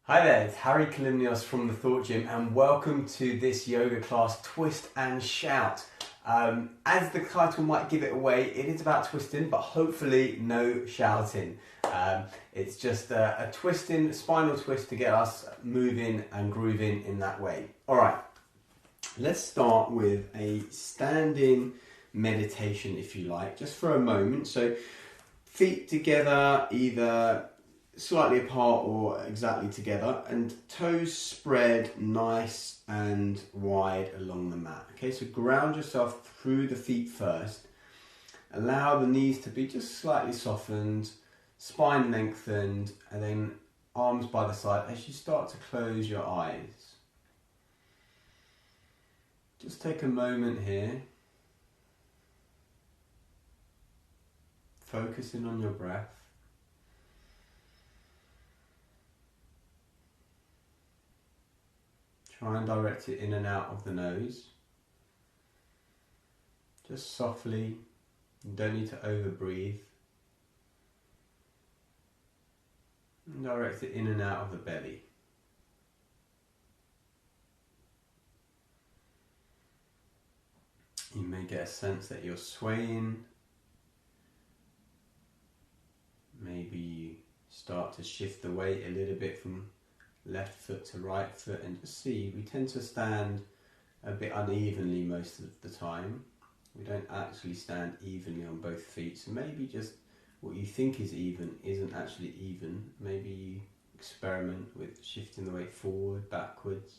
Hi there, it's Hari Kalymnios from the Thought Gym and welcome to this yoga class, Twist and Shout. As the title might give it away, it is about twisting, but hopefully no shouting. It's just a twisting, spinal twist to get us moving and grooving in that way. Alright, let's start with a standing meditation if you like, just for a moment. So feet together, either slightly apart or exactly together, and toes spread nice and wide along the mat. Okay, so ground yourself through the feet first. Allow the knees to be just slightly softened, spine lengthened, and then arms by the side as you start to close your eyes. Just take a moment here, focusing on your breath. Try and direct it in and out of the nose. Just softly, you don't need to over breathe. And direct it in and out of the belly. You may get a sense that you're swaying. Maybe you start to shift the weight a little bit from left foot to right foot, and just see, we tend to stand a bit unevenly most of the time. We don't actually stand evenly on both feet, so maybe just what you think is even isn't actually even. Maybe you experiment with shifting the weight forward, backwards,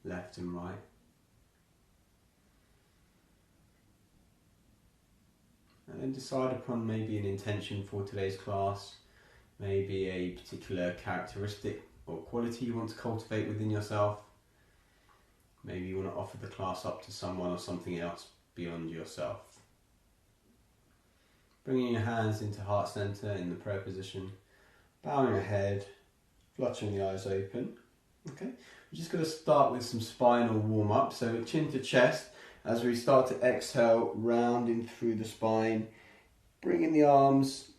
left and right. And then decide upon maybe an intention for today's class, maybe a particular characteristic or quality you want to cultivate within yourself. Maybe you want to offer the class up to someone or something else beyond yourself. Bringing your hands into heart center in the prayer position, bowing your head, fluttering the eyes open. Okay, we're just going to start with some spinal warm up. So chin to chest as we start to exhale, rounding through the spine, bringing the arms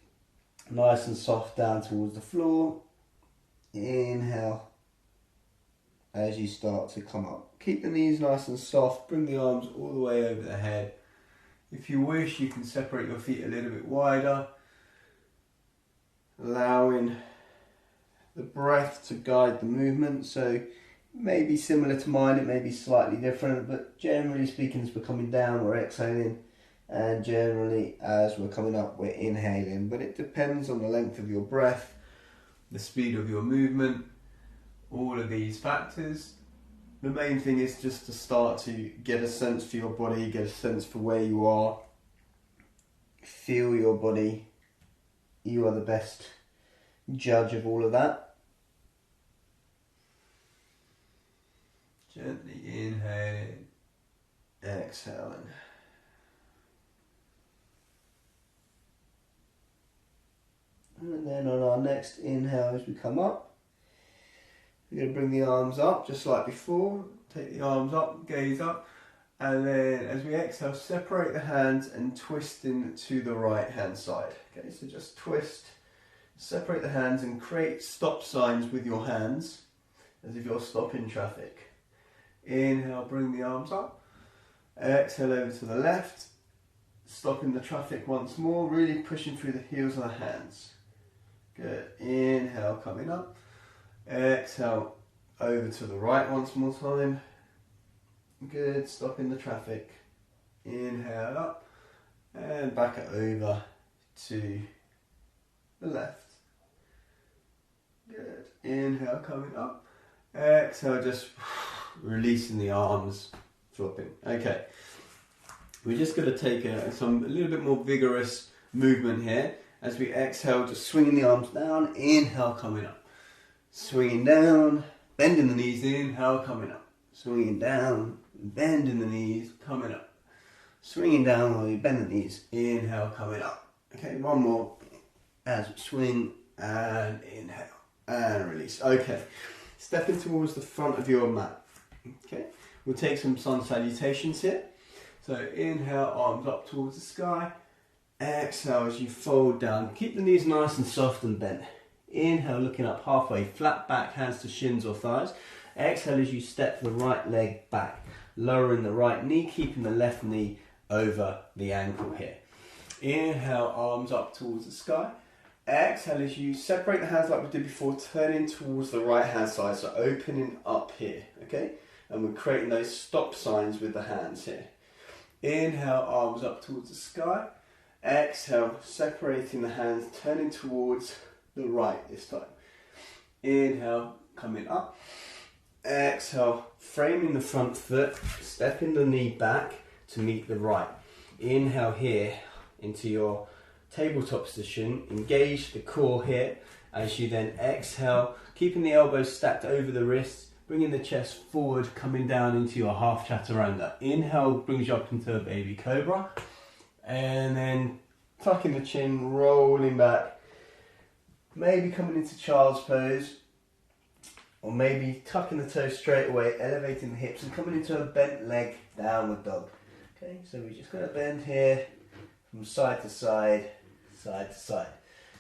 nice and soft down towards the floor. Inhale as you start to come up. Keep the knees nice and soft, bring the arms all the way over the head. If you wish, you can separate your feet a little bit wider, allowing the breath to guide the movement. So it may be similar to mine, it may be slightly different, but generally speaking, as we're coming down, we're exhaling, and generally as we're coming up, we're inhaling. But it depends on the length of your breath, the speed of your movement, all of these factors. The main thing is just to start to get a sense for your body, get a sense for where you are, feel your body. You are the best judge of all of that. Gently inhaling, exhaling. And then on our next inhale, as we come up, we're going to bring the arms up just like before. Take the arms up, gaze up, and then as we exhale, separate the hands and twist into the right hand side. Okay, so just twist, separate the hands and create stop signs with your hands as if you're stopping traffic. Inhale, bring the arms up. Exhale over to the left, stopping the traffic once more, really pushing through the heels of the hands. Good. Inhale, coming up. Exhale, over to the right once more time. Good. Stopping the traffic. Inhale up. And back it over to the left. Good. Inhale, coming up. Exhale, just releasing the arms, dropping. Okay. We're just going to take a little bit more vigorous movement here. As we exhale, just swinging the arms down, inhale, coming up. Swinging down, bending the knees, inhale, coming up. Swinging down, bending the knees, coming up. Swinging down while you bend the knees, inhale, coming up. Okay, one more. As we swing and inhale and release. Okay, stepping towards the front of your mat. Okay, we'll take some sun salutations here. So inhale, arms up towards the sky. Exhale as you fold down. Keep the knees nice and soft and bent. Inhale, looking up halfway, flat back, hands to shins or thighs. Exhale as you step the right leg back, lowering the right knee, keeping the left knee over the ankle here. Inhale, arms up towards the sky. Exhale as you separate the hands like we did before, turning towards the right hand side, so opening up here, okay? And we're creating those stop signs with the hands here. Inhale, arms up towards the sky. Exhale, separating the hands, turning towards the right this time. Inhale, coming up. Exhale, framing the front foot, stepping the knee back to meet the right. Inhale here into your tabletop position, engage the core here as you then exhale, keeping the elbows stacked over the wrists, bringing the chest forward, coming down into your half chaturanga. Inhale brings you up into a baby cobra, and then tucking the chin, rolling back, maybe coming into child's pose, or maybe tucking the toes straight away, elevating the hips and coming into a bent leg downward dog. Okay, so we're just going to bend here from side to side, side to side.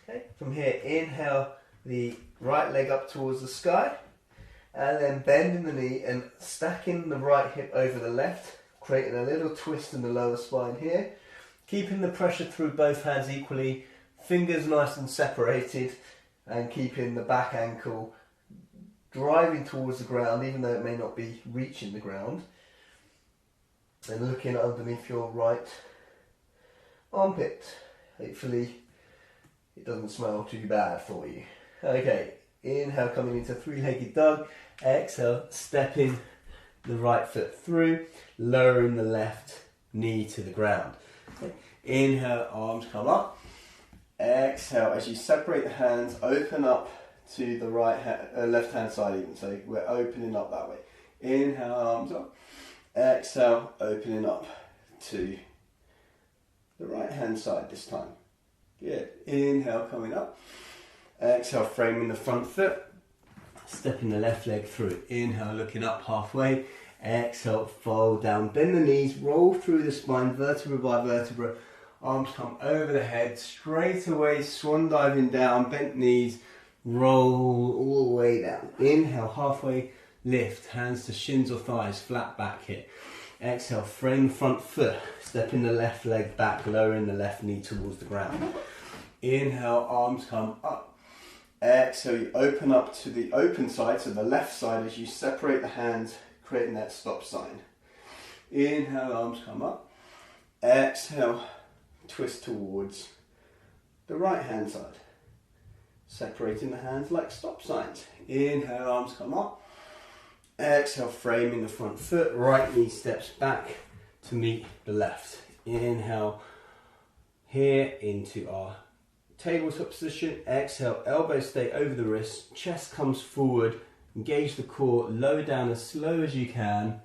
Okay, from here, inhale the right leg up towards the sky, and then bending the knee and stacking the right hip over the left, creating a little twist in the lower spine here, keeping the pressure through both hands equally, fingers nice and separated, and keeping the back ankle driving towards the ground, even though it may not be reaching the ground, and looking underneath your right armpit. Hopefully it doesn't smell too bad for you. Okay, inhale coming into three-legged dog. Exhale, stepping the right foot through, lowering the left knee to the ground. Okay. Inhale, arms come up. Exhale, as you separate the hands, open up to the left hand side even, so we're opening up that way. Inhale, arms up. Exhale, opening up to the right hand side this time. Good. Inhale, coming up. Exhale, framing the front foot, stepping the left leg through. Inhale, looking up halfway. Exhale, fold down, bend the knees, roll through the spine, vertebra by vertebra. Arms come over the head, straight away, swan diving down, bent knees, roll all the way down. Inhale, halfway lift, hands to shins or thighs, flat back here. Exhale, frame the front foot, stepping the left leg back, lowering the left knee towards the ground. Inhale, arms come up. Exhale, you open up to the open side, so the left side, as you separate the hands, creating that stop sign. Inhale, arms come up. Exhale, twist towards the right hand side, separating the hands like stop signs. Inhale, arms come up. Exhale, framing the front foot, right knee steps back to meet the left. Inhale here into our tabletop position. Exhale, elbows stay over the wrists, chest comes forward, engage the core, lower down as slow as you can,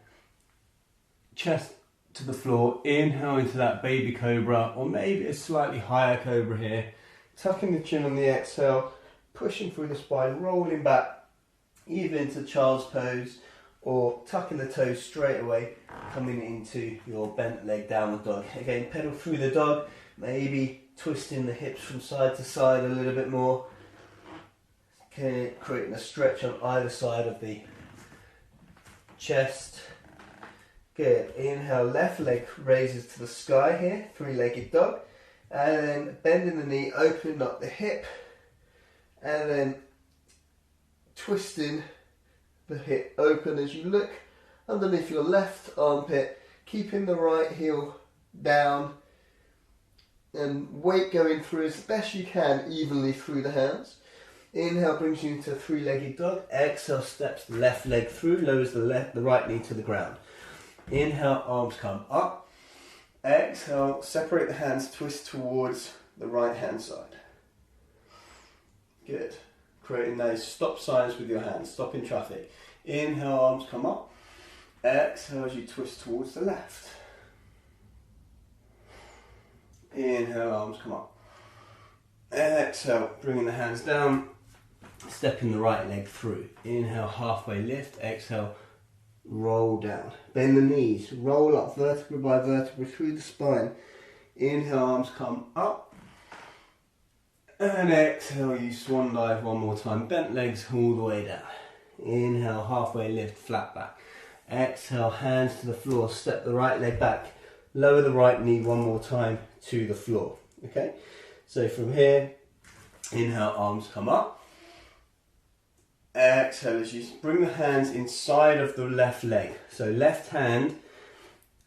chest to the floor. Inhale into that baby cobra, or maybe a slightly higher cobra here, tucking the chin on the exhale, pushing through the spine, rolling back either into child's pose or tucking the toes straight away, coming into your bent leg downward dog. Again, pedal through the dog, maybe twisting the hips from side to side a little bit more, okay, creating a stretch on either side of the chest. Good. Inhale, left leg raises to the sky here, three-legged dog, and then bending the knee, opening up the hip, and then twisting the hip open as you look underneath your left armpit, keeping the right heel down, and weight going through as best you can evenly through the hands. Inhale brings you into a three-legged dog. Exhale, steps the left leg through, lowers the right knee to the ground. Inhale, arms come up. Exhale, separate the hands, twist towards the right hand side. Good. Creating those stop signs with your hands, stopping traffic. Inhale, arms come up. Exhale as you twist towards the left. Inhale, arms come up. Exhale, bringing the hands down, stepping the right leg through. Inhale, halfway lift. Exhale, roll down. Bend the knees, roll up vertebra by vertebra through the spine. Inhale, arms come up. And exhale, you swan dive one more time. Bent legs all the way down. Inhale, halfway lift, flat back. Exhale, hands to the floor, step the right leg back. Lower the right knee one more time to the floor. Okay, so from here, inhale, arms come up. Exhale as you bring the hands inside of the left leg. So left hand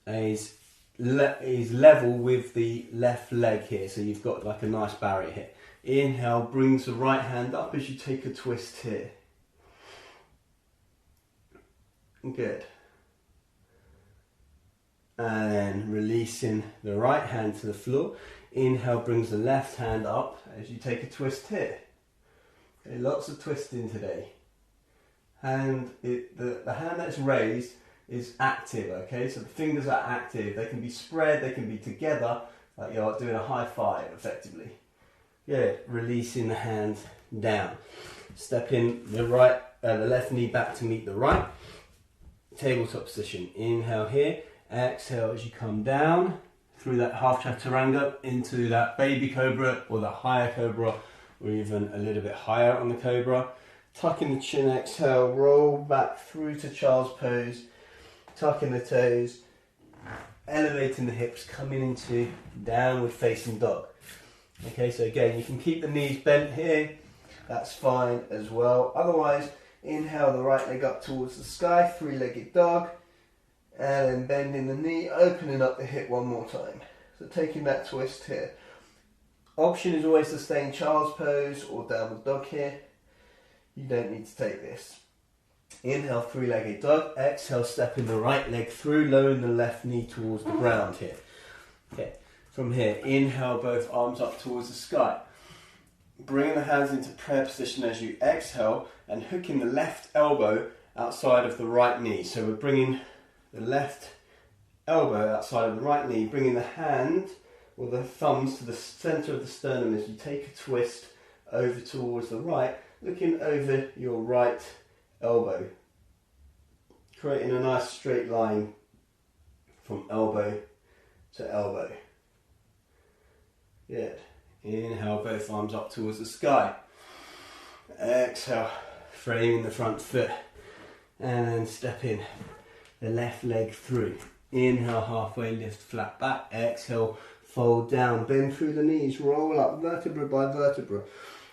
is level with the left leg here. So you've got like a nice barrier here. Inhale, brings the right hand up as you take a twist here. Good. And then releasing the right hand to the floor. Inhale, brings the left hand up as you take a twist here. Okay, lots of twisting today. And the hand that's raised is active, okay? So the fingers are active. They can be spread, they can be together, like you're doing a high five, effectively. Good. Releasing the hand down. Stepping the left knee back to meet the right. Tabletop position. Inhale here. Exhale as you come down through that half chaturanga into that baby cobra or the higher cobra, or even a little bit higher on the cobra. Tucking the chin, exhale, roll back through to child's pose. Tucking the toes, elevating the hips, coming into downward facing dog. Okay, so again, you can keep the knees bent here. That's fine as well. Otherwise, inhale the right leg up towards the sky, three-legged dog. And then bending the knee, opening up the hip one more time. So taking that twist here. Option is always to stay in child's pose or downward dog here. You don't need to take this. Inhale, three-legged dog. Exhale, stepping the right leg through, lowering the left knee towards the ground here. Okay, from here, inhale, both arms up towards the sky. Bringing the hands into prayer position as you exhale and hooking the left elbow outside of the right knee. So we're bringing the left elbow outside of the right knee, bringing the hand or the thumbs to the center of the sternum as you take a twist over towards the right, looking over your right elbow, creating a nice straight line from elbow to elbow. Good. Inhale, both arms up towards the sky. Exhale, framing the front foot and stepping the left leg through. Inhale, halfway lift, flat back. Exhale, fold down, bend through the knees, roll up vertebra by vertebra.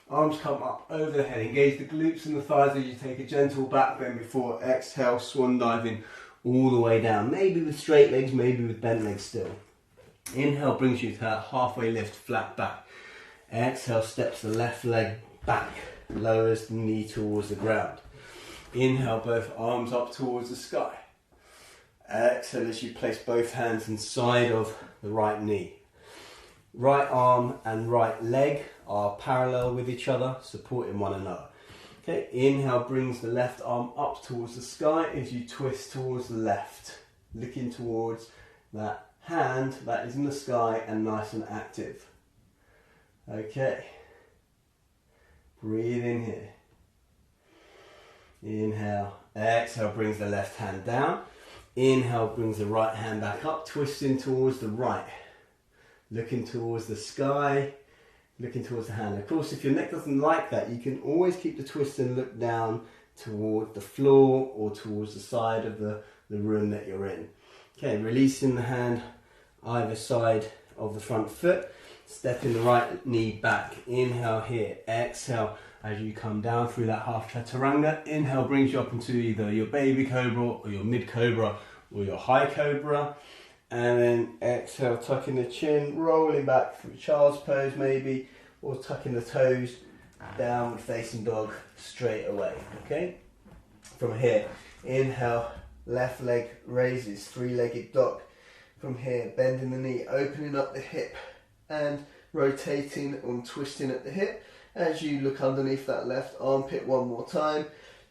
Arms come up over the head, engage the glutes and the thighs as you take a gentle back bend before exhale, swan diving all the way down. Maybe with straight legs, maybe with bent legs still. Inhale brings you to that halfway lift, flat back. Exhale, steps the left leg back, lowers the knee towards the ground. Inhale, both arms up towards the sky. Exhale as you place both hands inside of the right knee. Right arm and right leg are parallel with each other, supporting one another. Okay, inhale brings the left arm up towards the sky as you twist towards the left, looking towards that hand that is in the sky and nice and active. Okay, breathe in here. Inhale, exhale brings the left hand down. Inhale brings the right hand back up, twisting towards the right, looking towards the sky, looking towards the hand. Of course, if your neck doesn't like that, you can always keep the twist and look down toward the floor or towards the side of the room that you're in. Okay, releasing the hand either side of the front foot, stepping the right knee back. Inhale here, exhale as you come down through that half chaturanga. Inhale brings you up into either your baby cobra or your mid cobra or your high cobra. And then exhale, tucking the chin, rolling back through child's pose maybe, or tucking the toes, downward facing dog straight away, okay? From here, inhale, left leg raises, three-legged dog. From here, bending the knee, opening up the hip and rotating and twisting at the hip as you look underneath that left armpit one more time,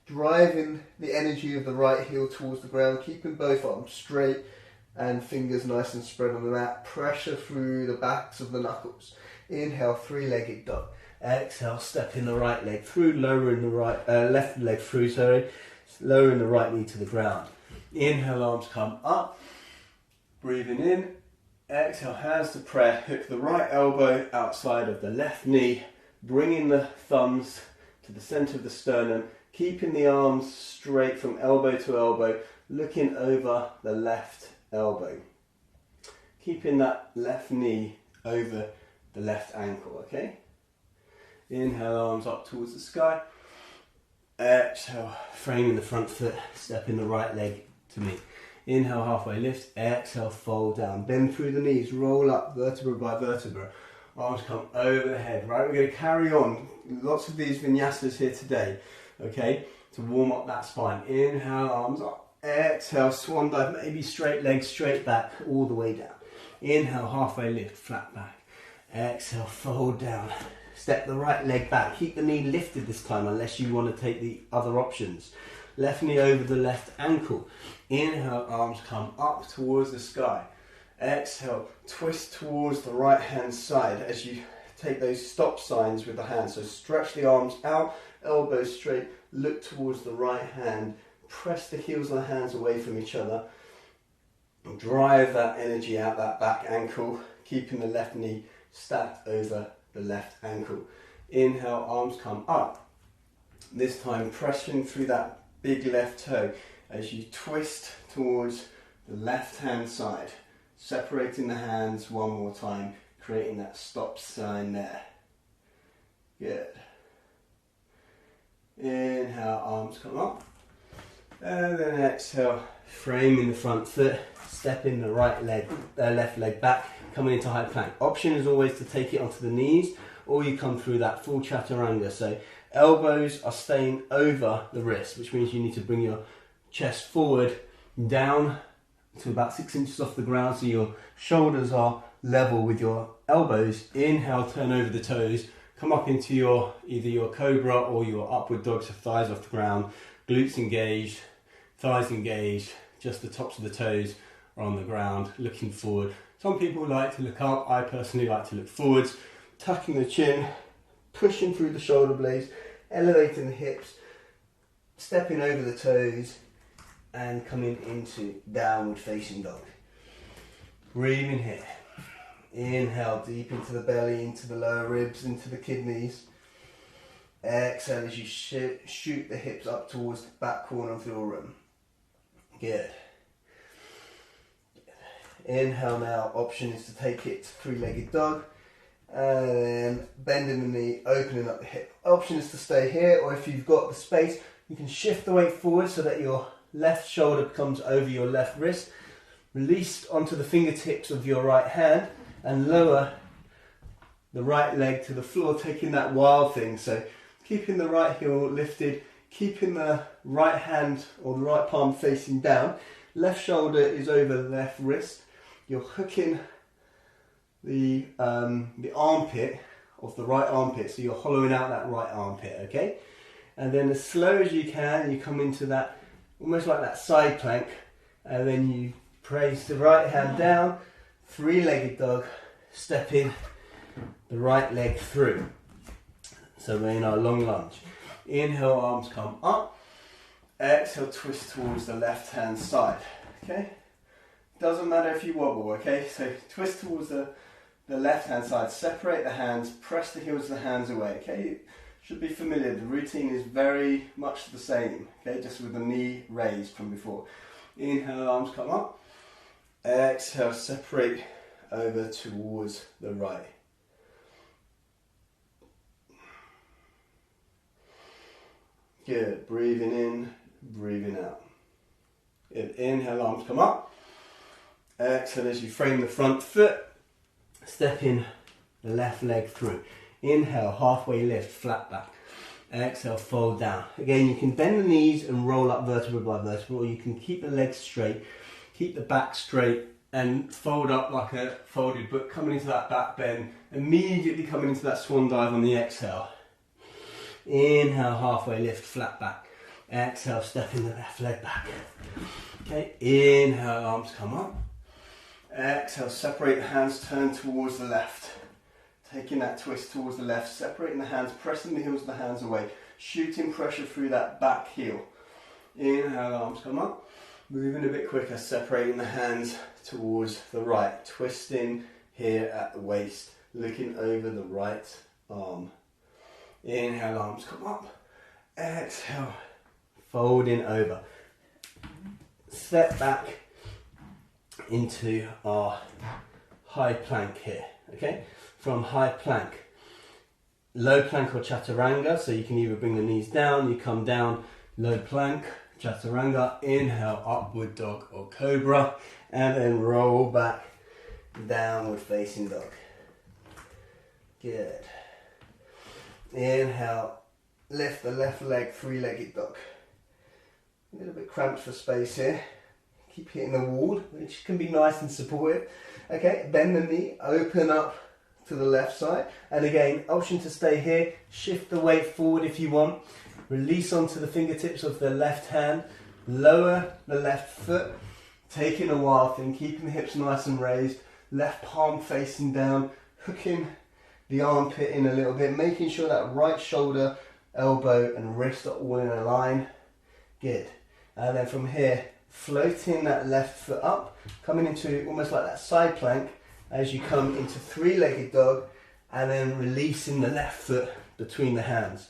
driving the energy of the right heel towards the ground, keeping both arms straight and fingers nice and spread on the mat. Pressure through the backs of the knuckles. Inhale, three-legged dog. Exhale, stepping the right leg through, lowering the left leg through, lowering the right knee to the ground. Inhale, arms come up. Breathing in. Exhale, hands to prayer. Hook the right elbow outside of the left knee. bringing the thumbs to the center of the sternum, keeping the arms straight from elbow to elbow, looking over the left elbow. Keeping that left knee over the left ankle, okay? Inhale, arms up towards the sky. Exhale, framing the front foot, stepping the right leg to meet. Inhale, halfway lift. Exhale, fold down. Bend through the knees, roll up vertebra by vertebra. Arms come over the head, right? We're going to carry on. Lots of these vinyasas here today, okay? To warm up that spine. Inhale, arms up. Exhale, swan dive, maybe straight legs, straight back, all the way down. Inhale, halfway lift, flat back. Exhale, fold down. Step the right leg back. Keep the knee lifted this time unless you want to take the other options. Left knee over the left ankle. Inhale, arms come up towards the sky. Exhale, twist towards the right hand side as you take those stop signs with the hands. So stretch the arms out, elbows straight, look towards the right hand. Press the heels of the hands away from each other. Drive that energy out that back ankle, keeping the left knee stacked over the left ankle. Inhale, arms come up. This time pressing through that big left toe as you twist towards the left hand side. Separating the hands one more time, creating that stop sign there. Good. Inhale, arms come up. And then exhale, framing the front foot, stepping the left leg back, coming into high plank. Option is always to take it onto the knees, or you come through that full chaturanga. So elbows are staying over the wrist, which means you need to bring your chest forward, down to about 6 inches off the ground, so your shoulders are level with your elbows. Inhale, turn over the toes, come up into either your cobra or your upward dog, so thighs off the ground, glutes engaged, thighs engaged, just the tops of the toes are on the ground, looking forward. Some people like to look up, I personally like to look forwards, tucking the chin, pushing through the shoulder blades, elevating the hips, stepping over the toes, and coming into downward facing dog. Breathing here. Inhale deep into the belly, into the lower ribs, into the kidneys. Exhale as you shoot the hips up towards the back corner of your room. Good. Inhale now, option is to take it to three-legged dog. And then bending the knee, opening up the hip. Option is to stay here, or if you've got the space, you can shift the weight forward so that your left shoulder comes over your left wrist. Release onto the fingertips of your right hand and lower the right leg to the floor, taking that wild thing. So keeping the right heel lifted, keeping the right hand or the right palm facing down. Left shoulder is over the left wrist. You're hooking the armpit of the right armpit, so you're hollowing out that right armpit, okay? And then as slow as you can, you come into that, almost like that side plank, and then you place the right hand down, three-legged dog, stepping the right leg through. So we're in our long lunge. Inhale, arms come up. Exhale, twist towards the left-hand side, okay? Doesn't matter if you wobble, okay? So twist towards the left-hand side, separate the hands, press the heels of the hands away, okay? Should be familiar, the routine is very much the same, okay? Just with the knee raised from before. Inhale, arms come up. Exhale, separate over towards the right. Good, breathing in, breathing out. Good. Inhale, arms come up. Exhale as you frame the front foot, stepping the left leg through. Inhale, halfway lift, flat back. Exhale, fold down. Again, you can bend the knees and roll up vertebra by vertebra, or you can keep the legs straight, keep the back straight, and fold up like a folded book, coming into that back bend, immediately coming into that swan dive on the exhale. Inhale, halfway lift, flat back. Exhale, stepping the left leg back. Okay, inhale, arms come up. Exhale, separate the hands, turn towards the left. Taking that twist towards the left, separating the hands, pressing the heels of the hands away, shooting pressure through that back heel. Inhale, arms come up. Moving a bit quicker, separating the hands towards the right, twisting here at the waist, looking over the right arm. Inhale, arms come up. Exhale, folding over. Step back into our high plank here, okay? From high plank, low plank or chaturanga, so you can either bring the knees down, you come down, low plank, chaturanga, inhale, upward dog or cobra, and then roll back, downward facing dog. Good. Inhale, lift the left leg, three-legged dog. A little bit cramped for space here. Keep hitting the wall, which can be nice and supportive. Okay, bend the knee, open up to the left side. And again, option to stay here. Shift the weight forward if you want. Release onto the fingertips of the left hand. Lower the left foot. Taking a wild thing, keeping the hips nice and raised. Left palm facing down. Hooking the armpit in a little bit. Making sure that right shoulder, elbow and wrist are all in a line. Good. And then from here, floating that left foot up, coming into almost like that side plank as you come into three-legged dog, and then releasing the left foot between the hands.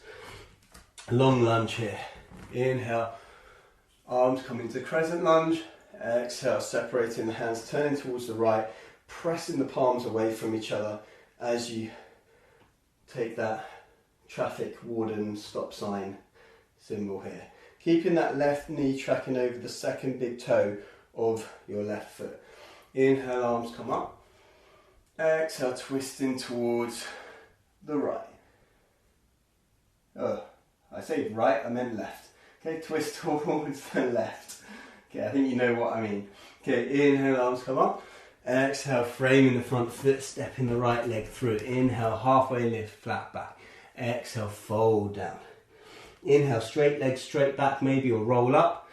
Long lunge here. Inhale, arms come into crescent lunge. Exhale, separating the hands, turning towards the right, pressing the palms away from each other as you take that traffic warden stop sign symbol here. Keeping that left knee tracking over the second big toe of your left foot. Inhale, arms come up. Exhale, twisting towards the right. Oh, I say right, I meant left. Okay, twist towards the left. Okay, I think you know what I mean. Okay, inhale, arms come up. Exhale, framing the front foot, stepping the right leg through. Inhale, halfway lift, flat back. Exhale, fold down. Inhale, straight leg, straight back maybe, or roll up.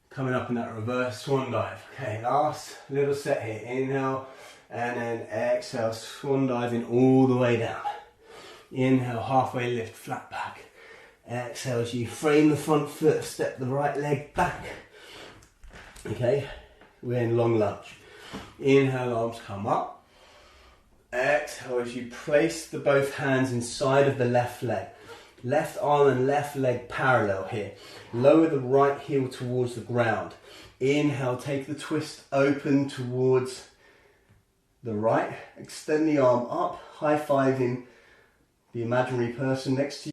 Coming up in that reverse swan dive. Okay, last little set here. Inhale, and then exhale, swan diving all the way down. Inhale, halfway lift, flat back. Exhale as you frame the front foot, step the right leg back. Okay, we're in long lunge. Inhale, arms come up. Exhale as you place the both hands inside of the left leg. Left arm and left leg parallel here. Lower the right heel towards the ground. Inhale, take the twist open towards the right. Extend the arm up, high-fiving the imaginary person next to you.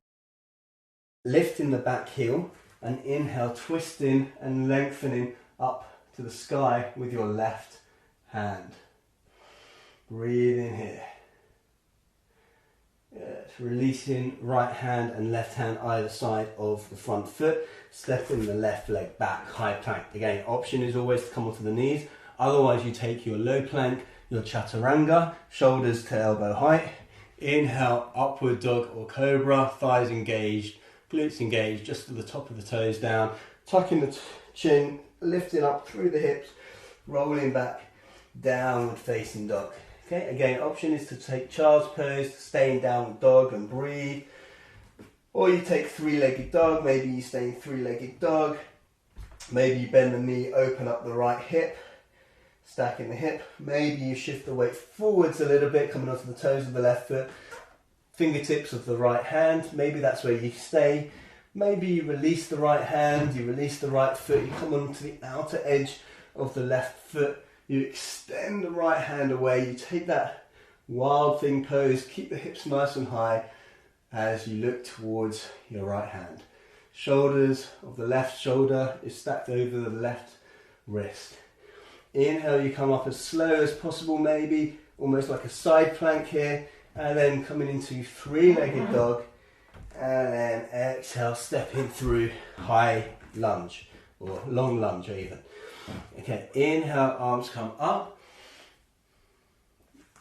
Lifting the back heel and inhale, twisting and lengthening up to the sky with your left hand. Breathe in here. Good. Releasing right hand and left hand either side of the front foot. Stepping the left leg back, high plank. Again, option is always to come onto the knees. Otherwise, you take your low plank, your chaturanga, shoulders to elbow height. Inhale, upward dog or cobra, thighs engaged, glutes engaged, just to the top of the toes down. Tucking the chin, lifting up through the hips, rolling back, downward facing dog. Okay, again, option is to take child's pose, stay in downward dog and breathe. Or you take three-legged dog, maybe you stay in three-legged dog. Maybe you bend the knee, open up the right hip, stacking the hip. Maybe you shift the weight forwards a little bit, coming onto the toes of the left foot. Fingertips of the right hand, maybe that's where you stay. Maybe you release the right hand, you release the right foot, you come onto the outer edge of the left foot. You extend the right hand away, you take that wild thing pose, keep the hips nice and high as you look towards your right hand. Shoulders of the left shoulder is stacked over the left wrist. Inhale, you come up as slow as possible, maybe almost like a side plank here, and then coming into three-legged dog, and then exhale, stepping through high lunge, or long lunge even. Okay, inhale, arms come up.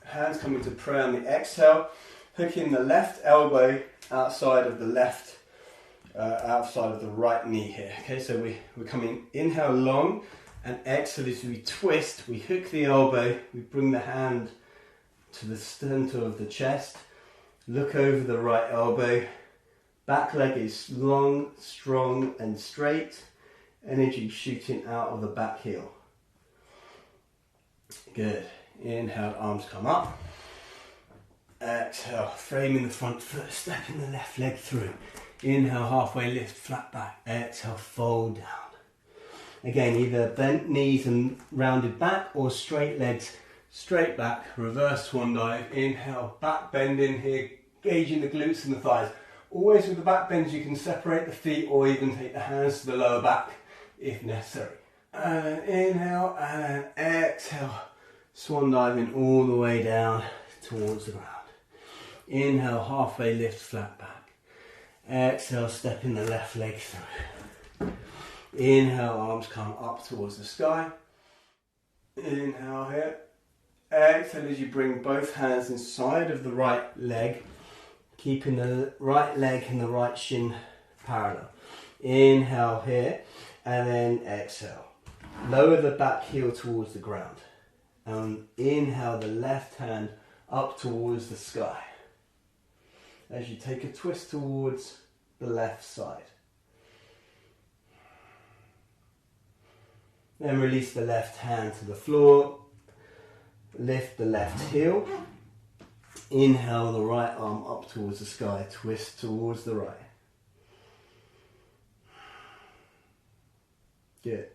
Hands come into prayer on the exhale. Hooking the left elbow outside of the left, outside of the right knee here. Okay, so we're coming inhale long, and exhale as we twist. We hook the elbow, we bring the hand to the center of the chest. Look over the right elbow. Back leg is long, strong and straight. Energy shooting out of the back heel. Good. Inhale, arms come up. Exhale, framing the front foot, stepping the left leg through. Inhale, halfway lift, flat back. Exhale, fold down. Again, either bent knees and rounded back, or straight legs, straight back, reverse swan dive. Inhale, back bend in here, gauging the glutes and the thighs. Always with the back bends, you can separate the feet or even take the hands to the lower back if necessary. And inhale and exhale, swan diving all the way down towards the ground. Inhale, halfway lift, flat back. Exhale, stepping the left leg through. Inhale, arms come up towards the sky. Inhale here. Exhale as you bring both hands inside of the right leg, keeping the right leg and the right shin parallel. Inhale here, and then exhale. Lower the back heel towards the ground. And inhale the left hand up towards the sky. As you take a twist towards the left side. Then release the left hand to the floor. Lift the left heel. Inhale the right arm up towards the sky. Twist towards the right. Good.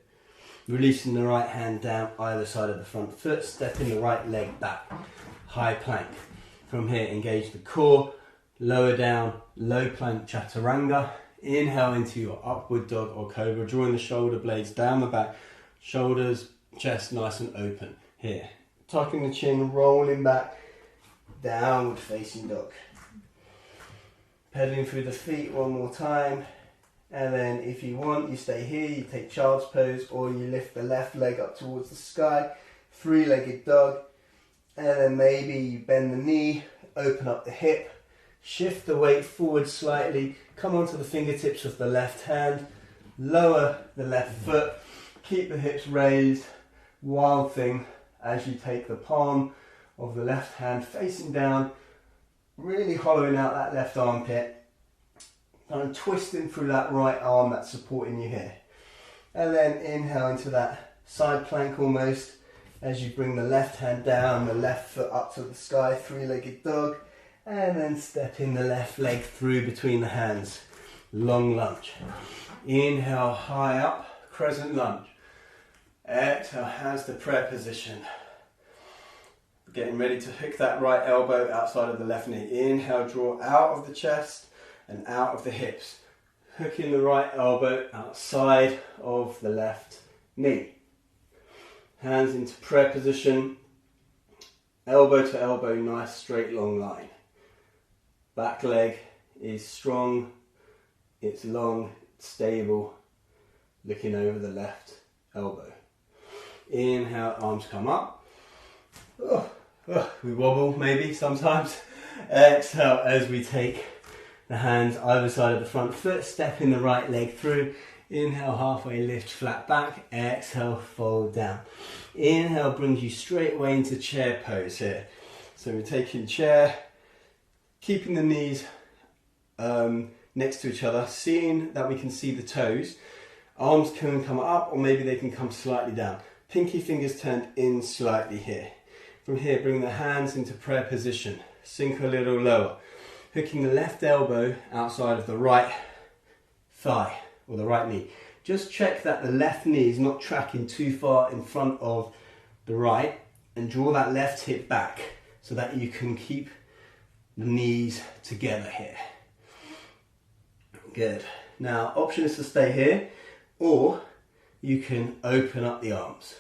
Releasing the right hand down either side of the front foot. Stepping the right leg back. High plank. From here, engage the core. Lower down, low plank chaturanga. Inhale into your upward dog or cobra, drawing the shoulder blades down the back. Shoulders, chest nice and open. Here, tucking the chin, rolling back, downward facing dog. Pedaling through the feet one more time. And then if you want, you stay here, you take child's pose, or you lift the left leg up towards the sky, three-legged dog. And then maybe you bend the knee, open up the hip, shift the weight forward slightly, come onto the fingertips of the left hand, lower the left foot, keep the hips raised, wild thing as you take the palm of the left hand facing down, really hollowing out that left armpit, and twisting through that right arm that's supporting you here. And then inhale into that side plank almost, as you bring the left hand down, the left foot up to the sky, three-legged dog, and then stepping the left leg through between the hands, long lunge. Inhale, high up, crescent lunge. Exhale, hands to prayer position. Getting ready to hook that right elbow outside of the left knee. Inhale, draw out of the chest and out of the hips. Hooking the right elbow outside of the left knee. Hands into prayer position. Elbow to elbow, nice straight long line. Back leg is strong, it's long, it's stable, looking over the left elbow. Inhale, arms come up. We wobble maybe sometimes. Exhale as we take the hands either side of the front foot, stepping the right leg through. Inhale, halfway lift, flat back. Exhale, fold down. Inhale brings you straight away into chair pose here. So we're taking chair, keeping the knees next to each other, seeing that we can see the toes. Arms can come up or maybe they can come slightly down. Pinky fingers turned in slightly here. From here, bring the hands into prayer position. Sink a little lower. Hooking the left elbow outside of the right thigh or the right knee. Just check that the left knee is not tracking too far in front of the right, and draw that left hip back so that you can keep the knees together here. Good. Now, option is to stay here, or you can open up the arms.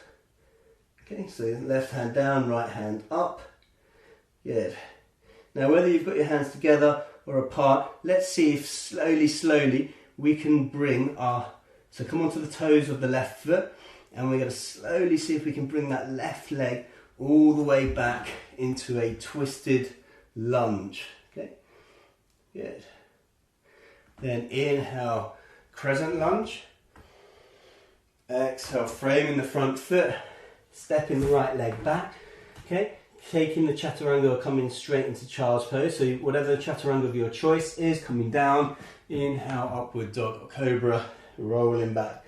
Okay, so left hand down, right hand up. Good. Now, whether you've got your hands together or apart, let's see if slowly we can bring so come onto the toes of the left foot, and we're going to slowly see if we can bring that left leg all the way back into a twisted lunge. Okay, good. Then inhale, crescent lunge. Exhale, framing the front foot, stepping the right leg back. Okay, taking the chaturanga or coming straight into child's pose. So whatever the chaturanga of your choice is, coming down. Inhale, upward dog or cobra, rolling back,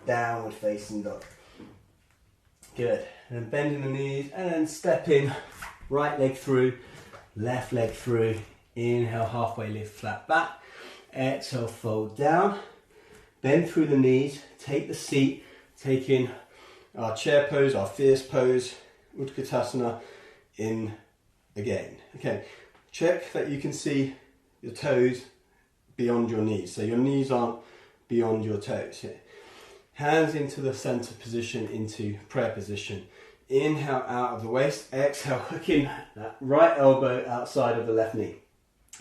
downward facing dog. Good. And then bending the knees and then stepping right leg through, left leg through, inhale, halfway lift, flat back, exhale, fold down, bend through the knees, take the seat, take in our chair pose, our fierce pose, Utkatasana, in again. Okay, check that you can see your toes beyond your knees, so your knees aren't beyond your toes here. Hands into the center position, into prayer position. Inhale out of the waist, exhale, hooking that right elbow outside of the left knee.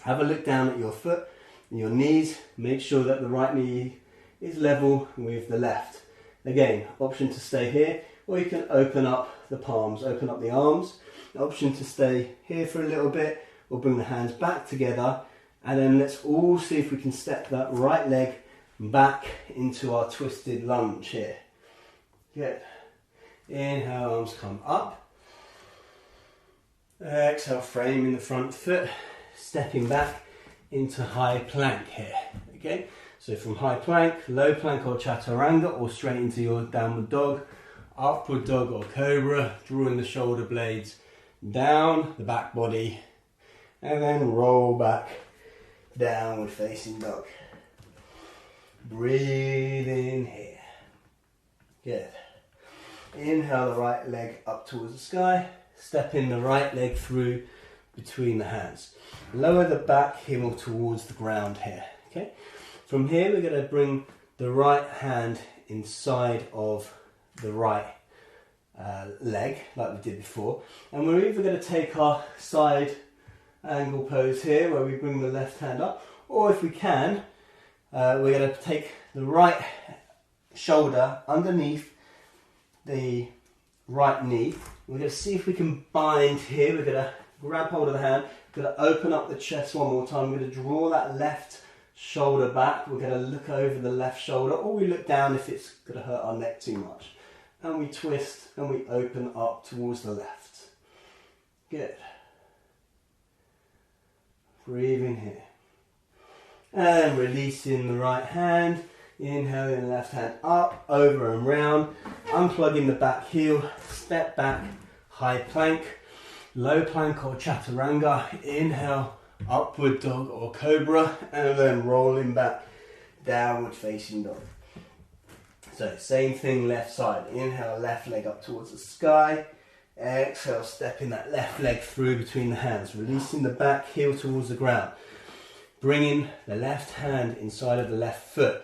Have a look down at your foot and your knees, make sure that the right knee is level with the left. Again, option to stay here, or you can open up the palms, open up the arms. Option to stay here for a little bit, or bring the hands back together, and then let's all see if we can step that right leg back into our twisted lunge here. Good. Inhale, arms come up. Exhale, framing the front foot, stepping back into high plank here. Okay, so from high plank, low plank or chaturanga, or straight into your downward dog, upward dog or cobra, drawing the shoulder blades down the back body, and then roll back, downward facing dog. Breathe in here. Good. Inhale the right leg up towards the sky, step in the right leg through between the hands. Lower the back heel towards the ground here. Okay. From here we're going to bring the right hand inside of the right leg, like we did before, and we're either going to take our side angle pose here, where we bring the left hand up, or if we can, we're going to take the right shoulder underneath the right knee. We're going to see if we can bind here. We're going to grab hold of the hand, we're going to open up the chest one more time. We're going to draw that left shoulder back. We're going to look over the left shoulder, or we look down if it's going to hurt our neck too much. And we twist and we open up towards the left. Good. Breathe in here. And releasing the right hand. Inhaling the left hand up, over and round. Unplugging the back heel. Step back. High plank. Low plank or chaturanga. Inhale. Upward dog or cobra. And then rolling back. Downward facing dog. So same thing left side. Inhale, left leg up towards the sky. Exhale, stepping that left leg through between the hands. Releasing the back heel towards the ground. Bringing the left hand inside of the left foot.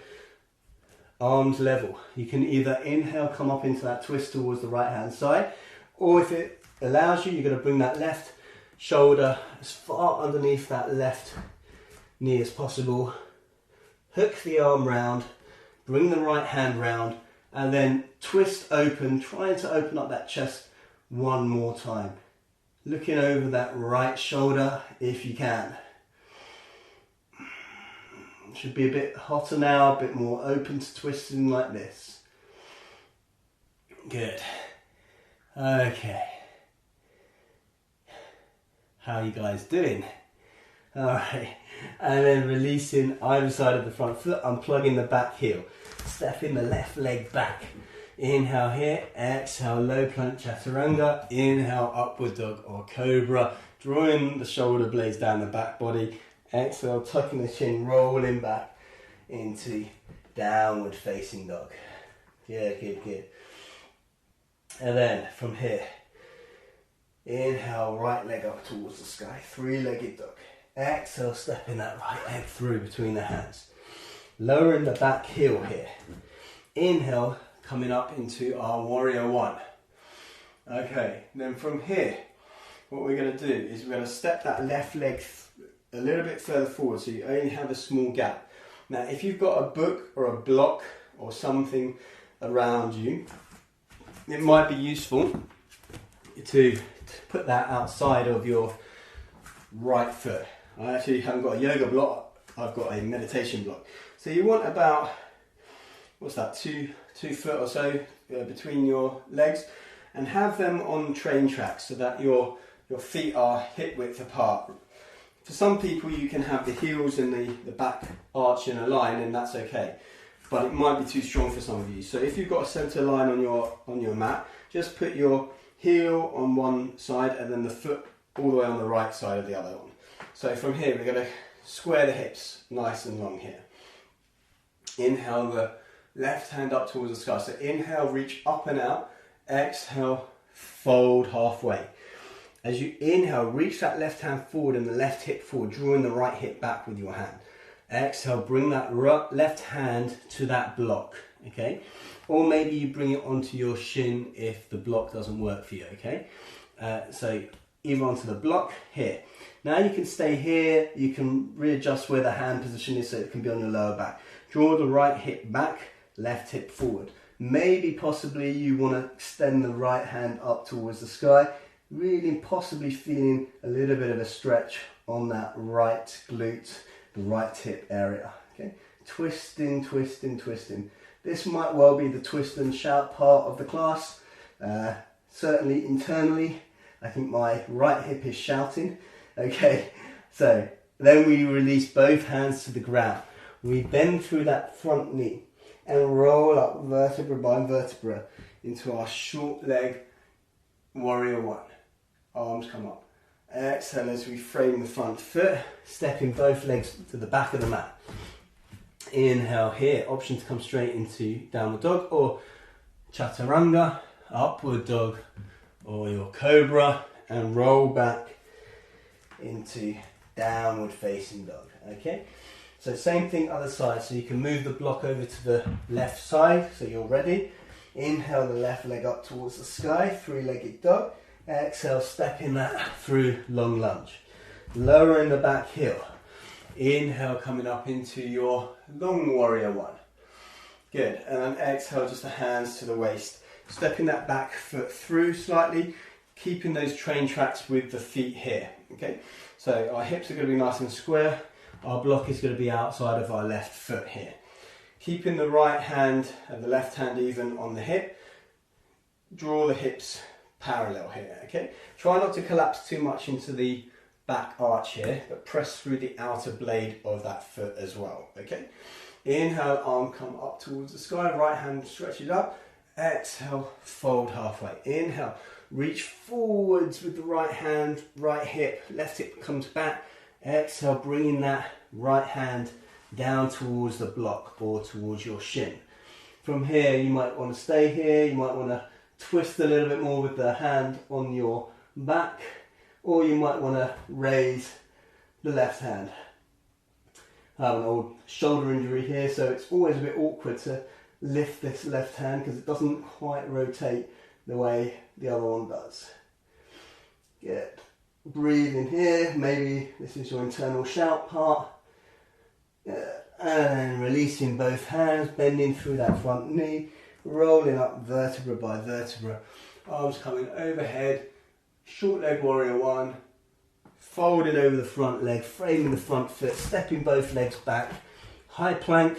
Arms level. You can either inhale, come up into that twist towards the right hand side, or if it allows you, you're going to bring that left shoulder as far underneath that left knee as possible. Hook the arm round. Bring the right hand round, and then twist open, trying to open up that chest one more time. Looking over that right shoulder if you can. Should be a bit hotter now, a bit more open to twisting like this. Good. Okay. How are you guys doing? Alright, and then releasing either side of the front foot, unplugging the back heel. Stepping the left leg back. Inhale here, exhale, low plank chaturanga. Inhale, upward dog or cobra. Drawing the shoulder blades down the back body. Exhale, tucking the chin, rolling back into downward facing dog. Good, good, good. And then from here, inhale, right leg up towards the sky. Three-legged dog. Exhale, stepping that right leg through between the hands. Lowering the back heel here. Inhale, coming up into our warrior one. Okay, then from here, what we're going to do is we're going to step that left leg a little bit further forward, so you only have a small gap. Now, if you've got a book or a block or something around you, it might be useful to put that outside of your right foot. I actually haven't got a yoga block, I've got a meditation block. So you want about, what's that, two foot or so between your legs, and have them on train tracks so that your feet are hip width apart. For some people you can have the heels and the back arch in a line, and that's okay. But it might be too strong for some of you. So if you've got a centre line on your mat, just put your heel on one side and then the foot all the way on the right side of the other one. So from here, we're going to square the hips nice and long here. Inhale the left hand up towards the sky. So inhale, reach up and out. Exhale, fold halfway. As you inhale, reach that left hand forward and the left hip forward, drawing the right hip back with your hand. Exhale, bring that left hand to that block, okay? Or maybe you bring it onto your shin if the block doesn't work for you, okay? So either onto the block, here. Now you can stay here, you can readjust where the hand position is so it can be on your lower back. Draw the right hip back, left hip forward. Maybe possibly you want to extend the right hand up towards the sky, really possibly feeling a little bit of a stretch on that right glute, the right hip area, okay? Twisting, twisting, twisting. This might well be the twist and shout part of the class. Certainly internally, I think my right hip is shouting. Okay, so then we release both hands to the ground. We bend through that front knee and roll up vertebra by vertebra into our short leg warrior one. Arms come up. Exhale as we frame the front foot, stepping both legs to the back of the mat. Inhale here, option to come straight into downward dog or chaturanga, upward dog or your cobra, and roll back into downward facing dog, okay? So same thing other side, so you can move the block over to the left side, so you're ready. Inhale the left leg up towards the sky, three-legged dog. Exhale, stepping that through long lunge. Lowering the back heel. Inhale, coming up into your long warrior one. Good, and then exhale, just the hands to the waist. Stepping that back foot through slightly, keeping those train tracks with the feet here, okay? So our hips are going to be nice and square. Our block is going to be outside of our left foot here. Keeping the right hand and the left hand even on the hip. Draw the hips parallel here, okay? Try not to collapse too much into the back arch here, but press through the outer blade of that foot as well, okay? Inhale, arm come up towards the sky, right hand stretch it up. Exhale, fold halfway. Inhale, reach forwards with the right hand, right hip, left hip comes back. Exhale, bringing that right hand down towards the block or towards your shin. From here, you might want to stay here, you might want to twist a little bit more with the hand on your back, or you might want to raise the left hand. I have an old shoulder injury here, so it's always a bit awkward to lift this left hand because it doesn't quite rotate the way the other one does. Good. Breathe in here, maybe this is your internal shout part. Good. And releasing both hands, bending through that front knee, rolling up vertebra by vertebra. Arms coming overhead, short leg warrior one, folding over the front leg, framing the front foot, stepping both legs back, high plank,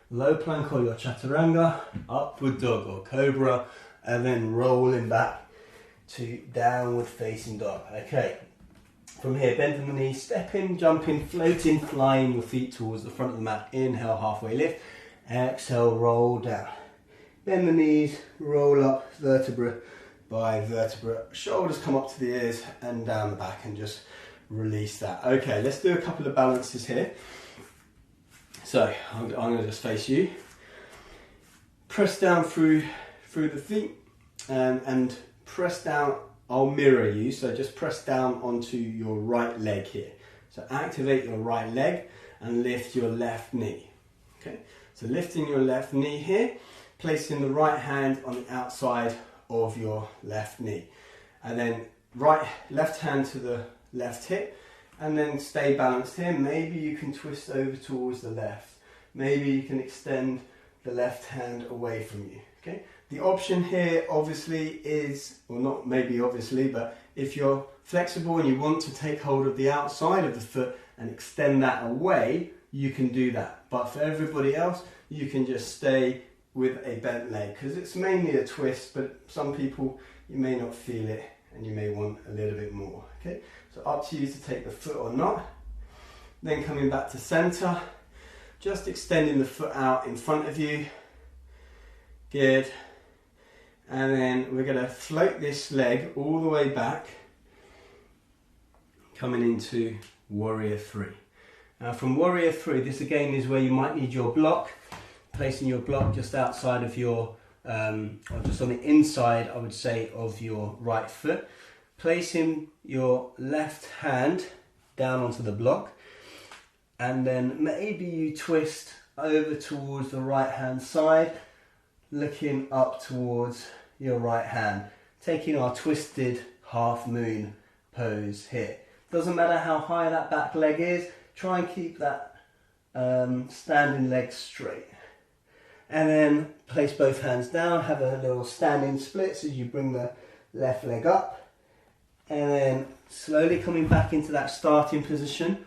low plank or your chaturanga, upward dog or cobra, and then rolling back to downward facing dog. Okay, from here, bending the knees, stepping, jumping, floating, flying your feet towards the front of the mat. Inhale, halfway lift. Exhale, roll down. Bend the knees, roll up vertebra by vertebra. Shoulders come up to the ears and down the back, and just release that. Okay, let's do a couple of balances here. So I'm going to just face you. Press down through the feet and press down. I'll mirror you, so just press down onto your right leg here. So activate your right leg and lift your left knee. Okay, so lifting your left knee here, placing the right hand on the outside of your left knee, and then left hand to the left hip, and then stay balanced here. Maybe you can twist over towards the left. Maybe you can extend the left hand away from you. Okay. The option here obviously is, or not maybe obviously, but if you're flexible and you want to take hold of the outside of the foot and extend that away, you can do that. But for everybody else, you can just stay with a bent leg, because it's mainly a twist, but some people, you may not feel it and you may want a little bit more. Okay, so up to you to take the foot or not. Then coming back to center, just extending the foot out in front of you. Good. And then we're going to float this leg all the way back coming into Warrior 3. Now from Warrior 3, this again is where you might need your block, placing your block just outside of your, or just on the inside, I would say, of your right foot. Placing your left hand down onto the block, and then maybe you twist over towards the right hand side, looking up towards your right hand, taking our twisted half moon pose here. Doesn't matter how high that back leg is, try and keep that standing leg straight. And then place both hands down, have a little standing splits as you bring the left leg up, and then slowly coming back into that starting position,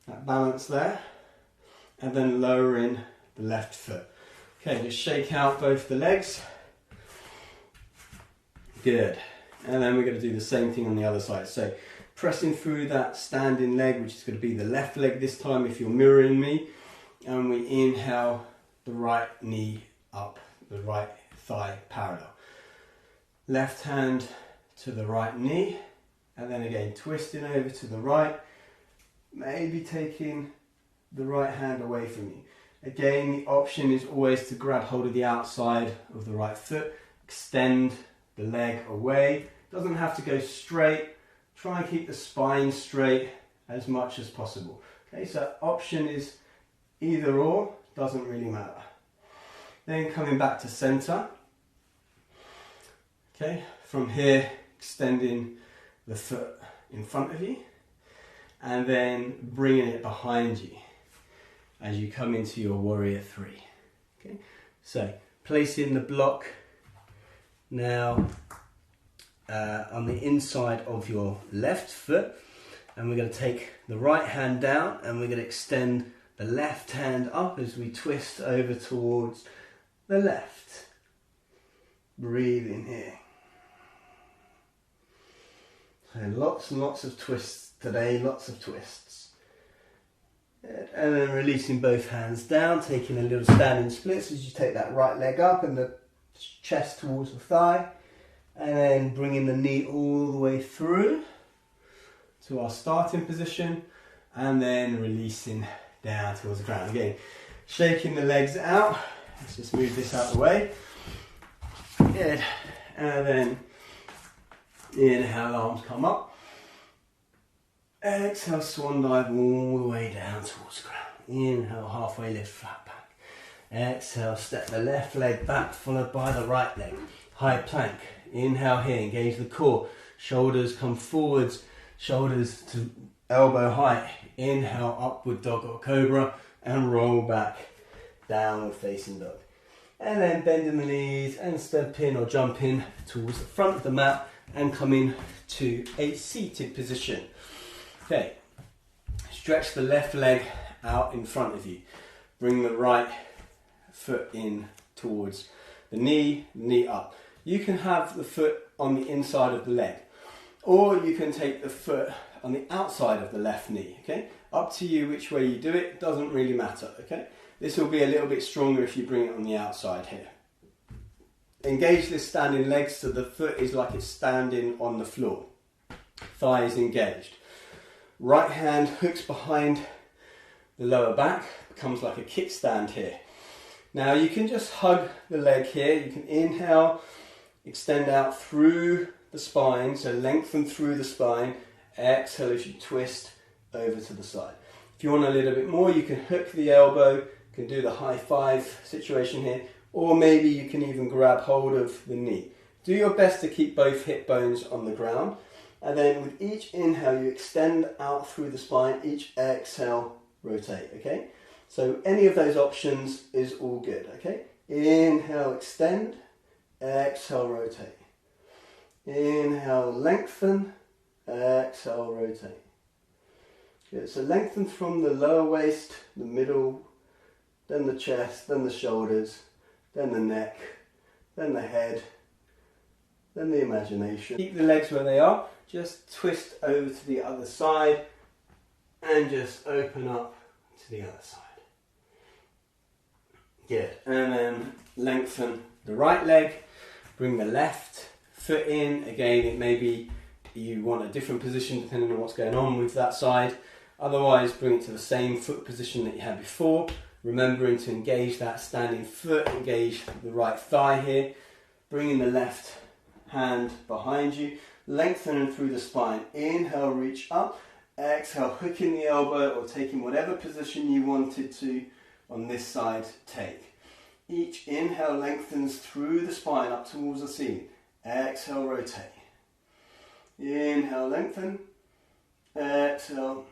that balance there, and then lowering the left foot. Okay, just shake out both the legs. Good. And then we're going to do the same thing on the other side. So pressing through that standing leg, which is going to be the left leg this time if you're mirroring me, and we inhale the right knee up, the right thigh parallel. Left hand to the right knee, and then again twisting over to the right, maybe taking the right hand away from you. Again, the option is always to grab hold of the outside of the right foot, extend the leg away. Doesn't have to go straight. Try and keep the spine straight as much as possible. Okay, so option is either or, doesn't really matter. Then coming back to center. Okay, from here, extending the foot in front of you, and then bringing it behind you as you come into your Warrior 3. Okay, so placing the block now on the inside of your left foot, and we're going to take the right hand down and we're going to extend the left hand up as we twist over towards the left. Breathe in here. So lots and lots of twists today, lots of twists. And then releasing both hands down, taking a little standing splits as you take that right leg up and the chest towards the thigh, and then bringing the knee all the way through to our starting position, and then releasing down towards the ground. Again, shaking the legs out. Let's just move this out of the way. Good. And then inhale, arms come up. Exhale, swan dive all the way down towards the ground. Inhale, halfway lift, flat back. Exhale, step the left leg back, followed by the right leg. High plank. Inhale here, engage the core. Shoulders come forwards, shoulders to elbow height. Inhale, upward dog or cobra, and roll back, downward facing dog. And then bending the knees and step in or jump in towards the front of the mat and come in to a seated position. Okay, stretch the left leg out in front of you. Bring the right foot in towards the knee, knee up. You can have the foot on the inside of the leg, or you can take the foot on the outside of the left knee, okay? Up to you which way you do it, doesn't really matter, okay? This will be a little bit stronger if you bring it on the outside here. Engage this standing leg so the foot is like it's standing on the floor. Thigh is engaged. Right hand hooks behind the lower back, becomes like a kickstand here. Now you can just hug the leg here. You can inhale, extend out through the spine, so lengthen through the spine. Exhale as you twist over to the side. If you want a little bit more, you can hook the elbow, you can do the high five situation here, or maybe you can even grab hold of the knee. Do your best to keep both hip bones on the ground, and then with each inhale you extend out through the spine, each exhale rotate, okay? So any of those options is all good, okay? Inhale, extend, exhale, rotate. Inhale, lengthen, exhale, rotate. Good, so lengthen from the lower waist, the middle, then the chest, then the shoulders, then the neck, then the head, then the imagination. Keep the legs where they are, just twist over to the other side and just open up to the other side. Good, and then lengthen the right leg, bring the left foot in. Again, it may be you want a different position depending on what's going on with that side. Otherwise, bring it to the same foot position that you had before, remembering to engage that standing foot, engage the right thigh here, bringing the left hand behind you, lengthening through the spine. Inhale, reach up, exhale, hooking the elbow or taking whatever position you wanted to on this side, take. Each inhale lengthens through the spine up towards the ceiling. Exhale, rotate. Inhale, lengthen. Exhale,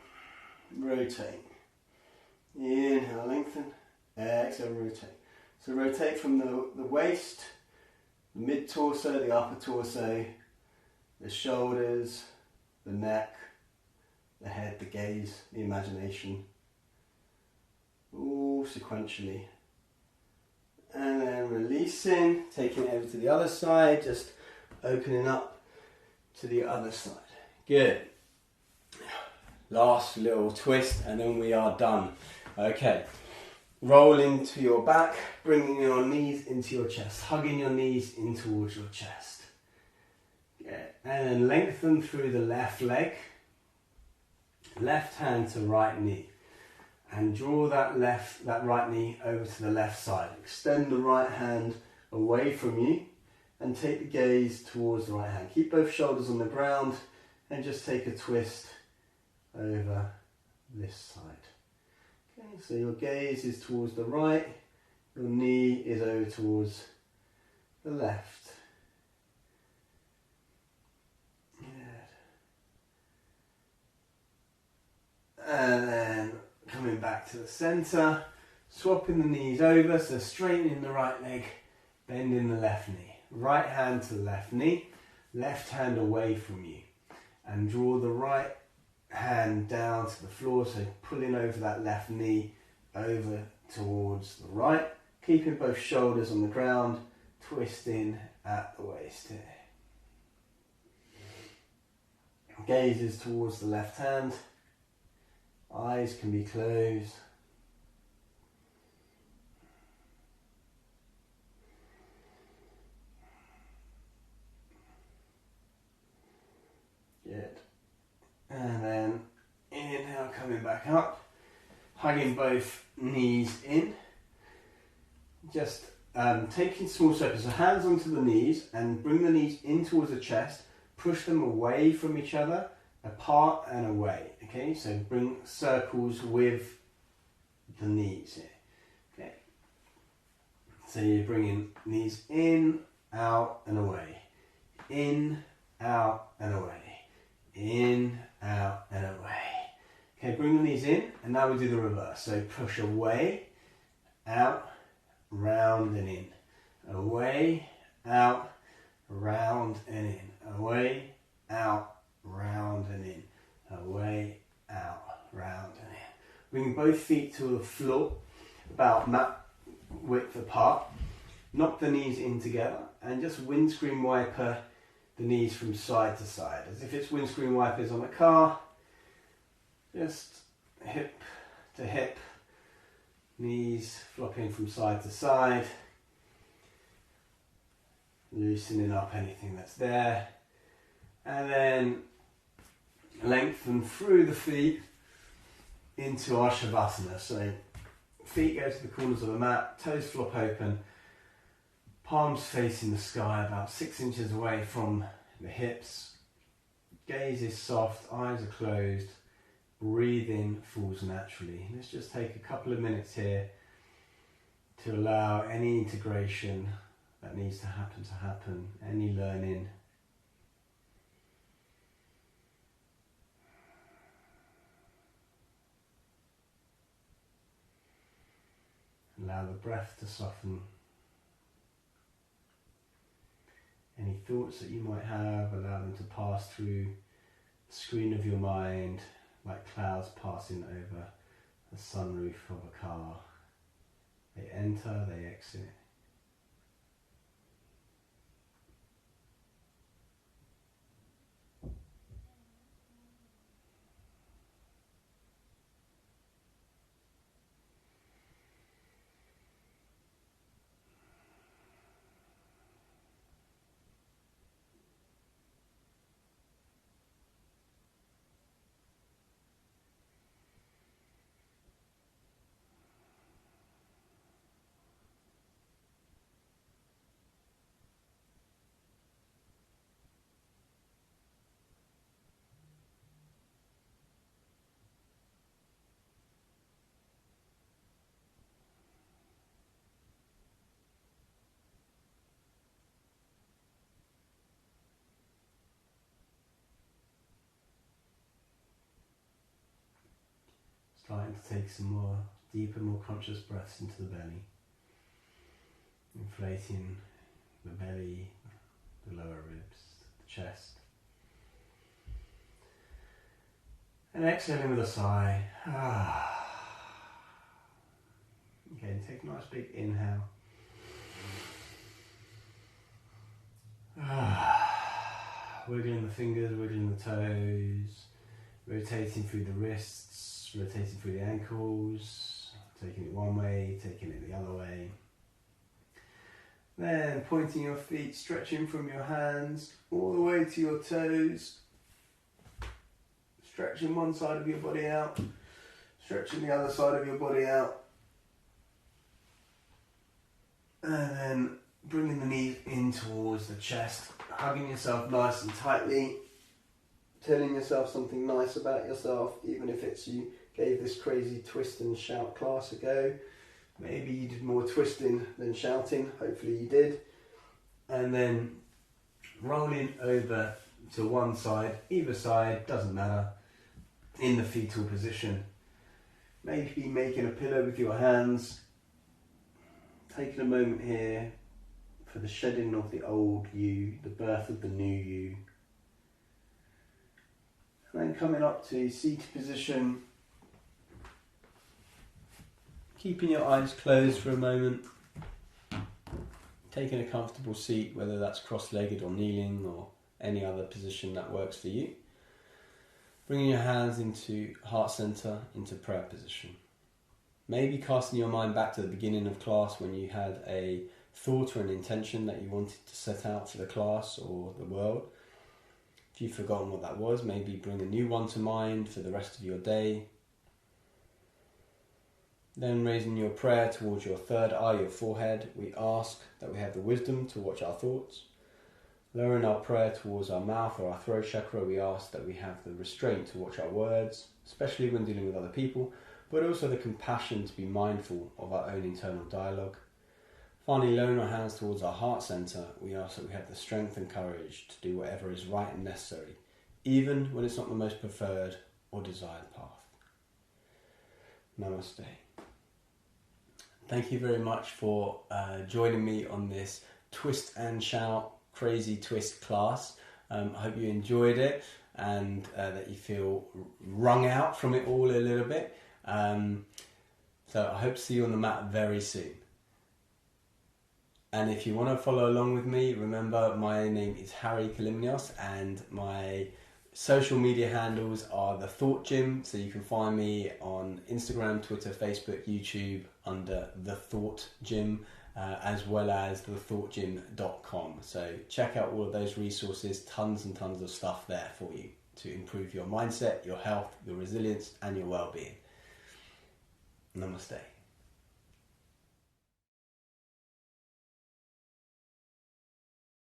rotate. Inhale, lengthen. Exhale, rotate. So rotate from the waist, the mid-torso, the upper torso, the shoulders, the neck, the head, the gaze, the imagination. All sequentially. And then releasing, taking it over to the other side, just opening up to the other side. Good. Last little twist and then we are done. Okay. Roll into your back, bringing your knees into your chest, hugging your knees in towards your chest. Good. And then lengthen through the left leg, left hand to right knee. And draw that right knee over to the left side. Extend the right hand away from you and take the gaze towards the right hand. Keep both shoulders on the ground and just take a twist over this side. Okay, so your gaze is towards the right, your knee is over towards the left. Good. And then coming back to the centre, swapping the knees over, so straightening the right leg, bending the left knee. Right hand to the left knee, left hand away from you. And draw the right hand down to the floor, so pulling over that left knee over towards the right. Keeping both shoulders on the ground, twisting at the waist here. Gaze is towards the left hand. Eyes can be closed. Good. And then inhale, coming back up, hugging both knees in. Just taking small circles, so hands onto the knees and bring the knees in towards the chest. Push them away from each other, apart and away. Okay, so bring circles with the knees here. Okay, so you're bringing knees in, out and away. In, out and away. In, out and away. Okay, bring the knees in and now we do the reverse. So push away, out, round and in. Away, out, round and in. Away, out, round and in. Away, out, round and in. Bring both feet to the floor, about mat width apart. Knock the knees in together and just windscreen wiper the knees from side to side. As if it's windscreen wipers on a car. Just hip to hip. Knees flopping from side to side. Loosening up anything that's there. And then lengthen through the feet into our Shavasana. So feet go to the corners of the mat, toes flop open, palms facing the sky about 6 inches away from the hips. Gaze is soft, eyes are closed, breathing falls naturally. Let's just take a couple of minutes here to allow any integration that needs to happen, any learning. Allow the breath to soften. Any thoughts that you might have, allow them to pass through the screen of your mind like clouds passing over the sunroof of a car. They enter, they exit. Starting to take some more deeper, more conscious breaths into the belly. Inflating the belly, the lower ribs, the chest. And exhaling with a sigh. Again, take a nice big inhale. Wiggling the fingers, wiggling the toes, rotating through the wrists, rotating through the ankles, taking it one way, taking it the other way. Then pointing your feet, stretching from your hands all the way to your toes. Stretching one side of your body out, stretching the other side of your body out. And then bringing the knees in towards the chest, hugging yourself nice and tightly, telling yourself something nice about yourself, even if it's you gave this crazy twist and shout class a go. Maybe you did more twisting than shouting, hopefully you did. And then rolling over to one side, either side, doesn't matter, in the fetal position. Maybe making a pillow with your hands, taking a moment here for the shedding of the old you, the birth of the new you. And then coming up to seated position, keeping your eyes closed for a moment, taking a comfortable seat, whether that's cross-legged or kneeling or any other position that works for you. Bringing your hands into heart center, into prayer position. Maybe casting your mind back to the beginning of class when you had a thought or an intention that you wanted to set out for the class or the world. If you've forgotten what that was, maybe bring a new one to mind for the rest of your day. Then raising your prayer towards your third eye, your forehead, we ask that we have the wisdom to watch our thoughts. Lowering our prayer towards our mouth or our throat chakra, we ask that we have the restraint to watch our words, especially when dealing with other people, but also the compassion to be mindful of our own internal dialogue. Finally, lowering our hands towards our heart center, we ask that we have the strength and courage to do whatever is right and necessary, even when it's not the most preferred or desired path. Namaste. Thank you very much for joining me on this Twist and Shout Crazy Twist class. I hope you enjoyed it and that you feel wrung out from it all a little bit. So I hope to see you on the mat very soon. And if you want to follow along with me, remember my name is Hari Kalymnios and my social media handles are The Thought Gym. So you can find me on Instagram, Twitter, Facebook, YouTube under The Thought Gym, as well as thethoughtgym.com. So check out all of those resources, tons and tons of stuff there for you to improve your mindset, your health, your resilience and your well-being. Namaste.